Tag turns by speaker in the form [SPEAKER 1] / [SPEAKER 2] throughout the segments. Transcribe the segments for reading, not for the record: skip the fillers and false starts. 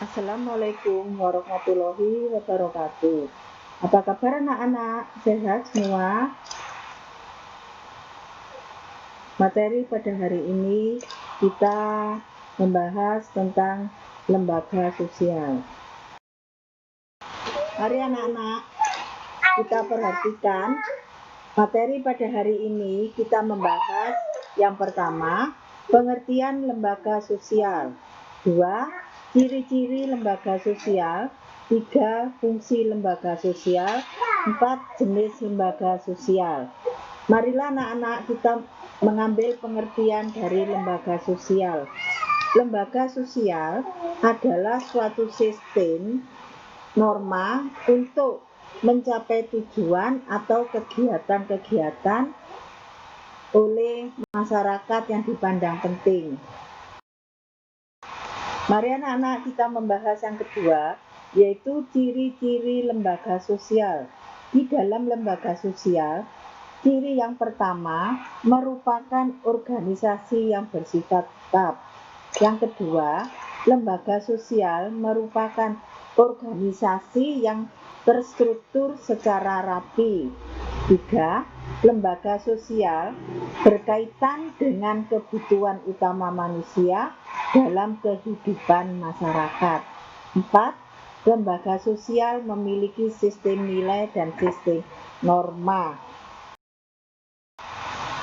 [SPEAKER 1] Assalamualaikum warahmatullahi wabarakatuh. Apa kabar anak-anak? Sehat semua? Materi pada hari ini kita membahas tentang lembaga sosial. Mari anak-anak, kita perhatikan materi pada hari ini. Kita membahas yang pertama, pengertian lembaga sosial. 2. Ciri-ciri lembaga sosial. 3. Fungsi lembaga sosial. 4. Jenis lembaga sosial. Marilah anak-anak kita mengambil pengertian dari lembaga sosial. Lembaga sosial adalah suatu sistem norma untuk mencapai tujuan atau kegiatan-kegiatan oleh masyarakat yang dipandang penting. Mari anak-anak kita membahas yang kedua, yaitu ciri-ciri lembaga sosial. Di dalam lembaga sosial, ciri yang pertama merupakan organisasi yang bersifat tetap. Yang kedua, lembaga sosial merupakan organisasi yang terstruktur secara rapi. 3. Lembaga sosial berkaitan dengan kebutuhan utama manusia dalam kehidupan masyarakat. 4. Lembaga sosial memiliki sistem nilai dan sistem norma.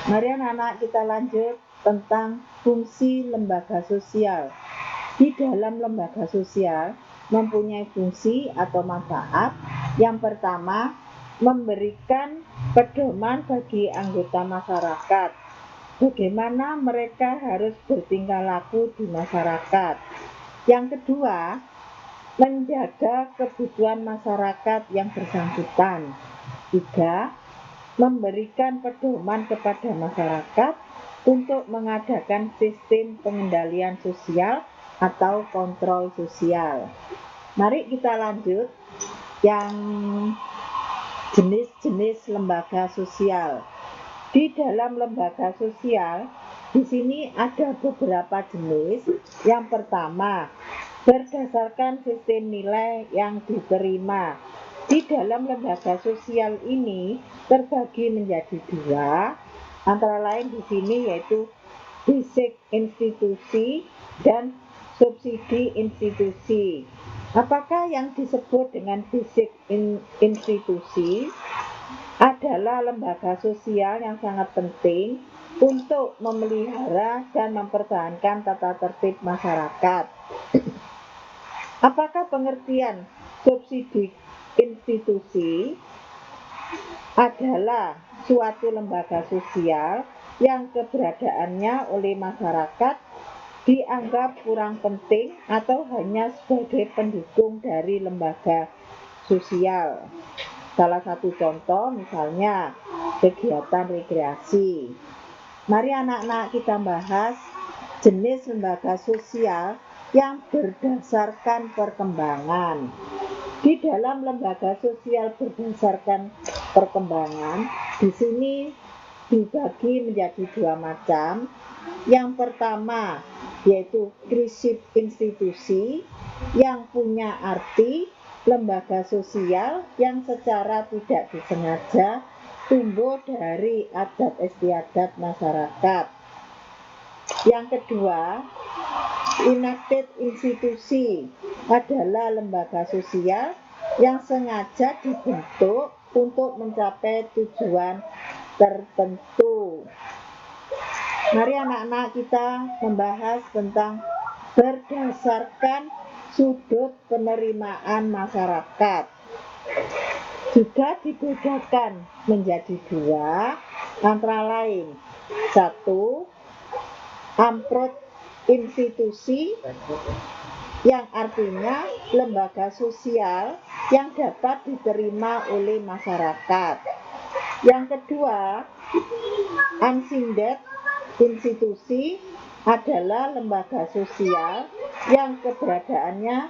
[SPEAKER 1] Mari anak-anak kita lanjut tentang fungsi lembaga sosial. Di dalam lembaga sosial mempunyai fungsi atau manfaat. Yang pertama, memberikan pedoman bagi anggota masyarakat. Bagaimana mereka harus bertingkah laku di masyarakat. Yang kedua, menjaga kebutuhan masyarakat yang bersangkutan. 3. Memberikan pedoman kepada masyarakat untuk mengadakan sistem pengendalian sosial atau kontrol sosial. Mari kita lanjut yang jenis-jenis lembaga sosial. Di dalam lembaga sosial, di sini ada beberapa jenis. Yang pertama, berdasarkan sistem nilai yang diterima. Di dalam lembaga sosial ini terbagi menjadi 2, antara lain di sini yaitu basic institusi dan subsidi institusi. Apakah yang disebut dengan basic institusi? Adalah lembaga sosial yang sangat penting untuk memelihara dan mempertahankan tata tertib masyarakat. Apakah pengertian subsidi institusi? Adalah suatu lembaga sosial yang keberadaannya oleh masyarakat dianggap kurang penting atau hanya sebagai pendukung dari lembaga sosial. Salah satu contoh misalnya kegiatan rekreasi. Mari anak-anak kita bahas jenis lembaga sosial yang berdasarkan perkembangan. Di dalam lembaga sosial berdasarkan perkembangan, di sini dibagi menjadi 2 macam. Yang pertama yaitu prinsip institusi yang punya arti lembaga sosial yang secara tidak disengaja tumbuh dari adat istiadat masyarakat. Yang kedua, enacted institusi adalah lembaga sosial yang sengaja dibentuk untuk mencapai tujuan tertentu. Mari anak-anak kita membahas tentang berdasarkan sudut penerimaan masyarakat. Juga dibedakan menjadi 2, antara lain 1. Amprot institusi yang artinya lembaga sosial yang dapat diterima oleh masyarakat. Yang kedua, unsigned institusi adalah lembaga sosial yang keberadaannya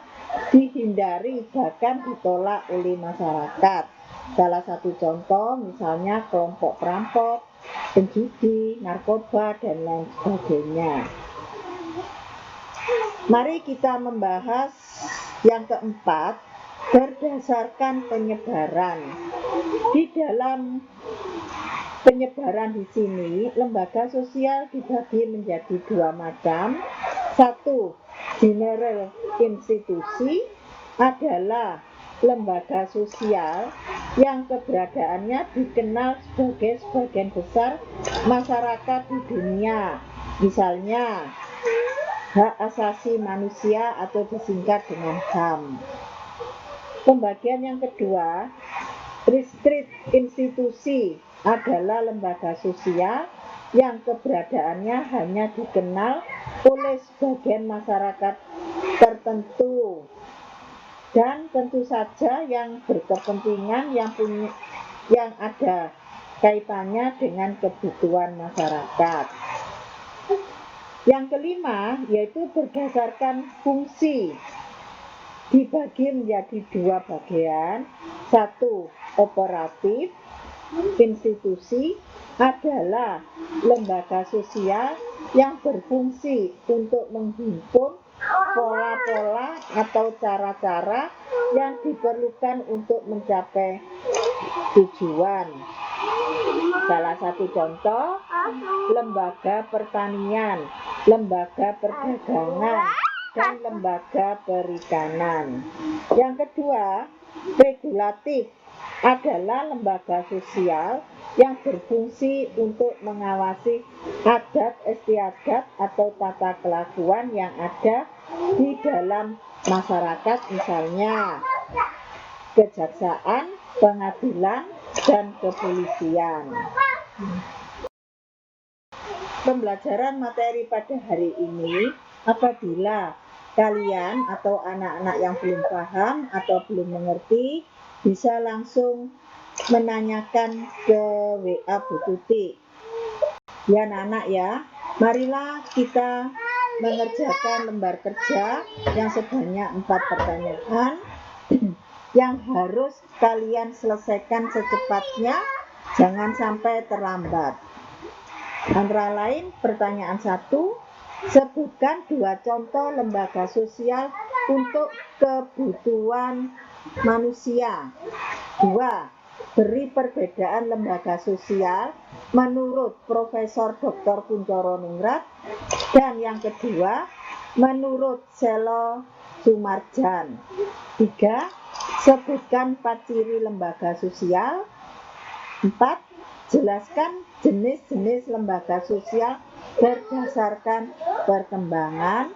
[SPEAKER 1] dihindari bahkan ditolak oleh masyarakat. Salah satu contoh misalnya kelompok perampok, penjudi, narkoba, dan lain sebagainya. Mari kita membahas yang keempat, berdasarkan penyebaran. Di dalam penyebaran di sini, lembaga sosial dibagi menjadi dua macam. Satu, general institusi adalah lembaga sosial yang keberadaannya dikenal sebagai sebagian besar masyarakat di dunia. Misalnya, hak asasi manusia atau disingkat dengan HAM. Pembagian yang kedua, restrict institusi adalah lembaga sosial yang keberadaannya hanya dikenal oleh sebagian masyarakat tertentu dan tentu saja yang berkepentingan yang ada kaitannya dengan kebutuhan masyarakat. Yang kelima yaitu berdasarkan fungsi, dibagi menjadi dua bagian. Satu, operatif. Institusi adalah lembaga sosial yang berfungsi untuk menghimpun pola-pola atau cara-cara yang diperlukan untuk mencapai tujuan. Salah satu contoh, lembaga pertanian, lembaga perdagangan, dan lembaga perikanan. Yang kedua, regulatif adalah lembaga sosial yang berfungsi untuk mengawasi adat istiadat atau tata kelakuan yang ada di dalam masyarakat, misalnya kejaksaan, pengadilan, dan kepolisian. Pembelajaran materi pada hari ini, apabila kalian atau anak-anak yang belum paham atau belum mengerti, bisa langsung menanyakan ke WA Bu Tuti. Ya anak-anak ya, marilah kita mengerjakan lembar kerja yang sebanyak 4 pertanyaan yang harus kalian selesaikan secepatnya, jangan sampai terlambat. Antara lain pertanyaan 1, sebutkan 2 contoh lembaga sosial untuk kebutuhan manusia. 2, beri perbedaan lembaga sosial menurut Profesor Dr. Kuncoro Ningrat. Dan yang kedua, menurut Selo Sumarjan. 3, sebutkan 4 ciri lembaga sosial. 4, jelaskan jenis-jenis lembaga sosial berdasarkan perkembangan.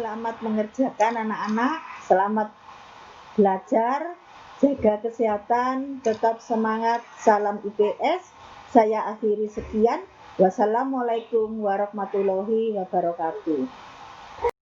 [SPEAKER 1] Selamat mengerjakan anak-anak, selamat belajar, jaga kesehatan, tetap semangat, salam IPS. Saya akhiri sekian. Wassalamualaikum warahmatullahi wabarakatuh.